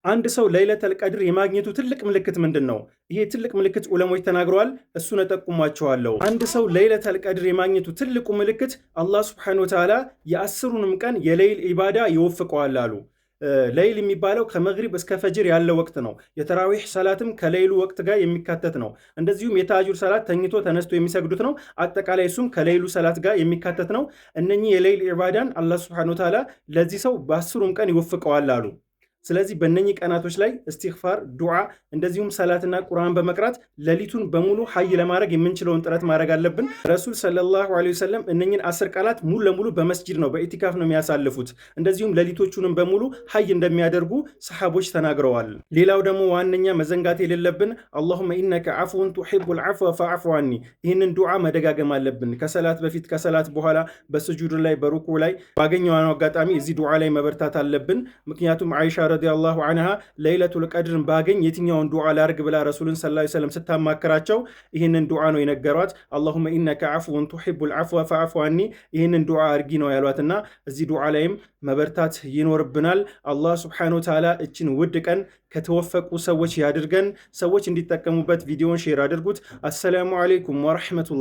አንድ ሰው ለይለተል ቀድር የማግኘቱ ትልቅ ምልክት ምንድን ነው? ይሄ ትልቅ ምልክት ዑለሞች ተናግረዋል። እሱን እጠቁማቸዋለሁ። አንድ ሰው ለይለተል ቀድር የማግኘቱ ትልቁ ምልክት አላህ ሱብሓነሁ ወተዓላ የአስሩንም ቀን የሌይል ኢባዳ ይወፍቀዋል አሉ። ሌይል የሚባለው ከመግሪብ እስከ ፈጅር ያለው ወቅት ነው። የተራዊሕ ሰላትም ከሌይሉ ወቅት ጋር የሚካተት ነው። እንደዚሁም የተሃጁድ ሰላት ተኝቶ ተነስቶ የሚሰግዱት ነው። አጠቃላይ እሱም ከሌይሉ ሰላት ጋር የሚካተት ነው። እነኚህ የሌይል ኢባዳን አላህ ሱብሓነሁ ወተዓላ ለዚህ ሰው በአስሩም ቀን ይወፍቀዋል አሉ። ስለዚህ በእነኚህ ቀናቶች ላይ እስትግፋር፣ ዱዓ እንደዚሁም ሰላትና ቁርአን በመቅራት ሌሊቱን በሙሉ ሀይ ለማድረግ የምንችለውን ጥረት ማድረግ አለብን። ረሱል ሰለላሁ ዐለይሂ ወሰለም እነኚህን 10 ቀናት ሙሉ ለሙሉ በመስጂድ ነው በኢቲካፍ ነው የሚያሳልፉት። እንደዚሁም ሌሊቶቹንም በሙሉ ሀይ እንደሚያደርጉ ሰሐቦች ተናግረዋል። ሌላው ደግሞ ዋነኛ መዘንጋት የሌለብን አላሁመ ኢነከ ዐፉውን ቱሒቡል ዐፍወ ፈዕፉ ዐኒ፣ ይህንን ዱዓ መደጋገም አለብን። ከሰላት በፊት ከሰላት በኋላ በስጁድ ላይ በሩኩዕ ላይ ባገኘነው አጋጣሚ እዚህ ዱዓ ላይ መበርታት አለብን። ምክንያቱም አይሻ ረዲየላሁ አንሃ ለይለቱል ቀድርን ባገኝ የትኛውን ዱዓ ላርግ ብላ ረሱልን ሰለላሁ ዐለይሂ ወሰለም ስታማክራቸው ይህንን ዱዓ ነው የነገሯት። አላሁመ ኢነከ ዐፉውን ቱሒቡል ዐፍወ ፈዕፉ ዐኒ፣ ይህንን ዱዓ አርጊ ነው ያሏትና እዚህ ዱዓ ላይም መበርታት ይኖርብናል። አላህ ሱብሓነሁ ወተዓላ እችን ውድ ቀን ከተወፈቁ ሰዎች ያድርገን። ሰዎች እንዲጠቀሙበት ቪዲዮን ሼር አድርጉት። አሰላሙ አለይኩም ወረሕመቱላህ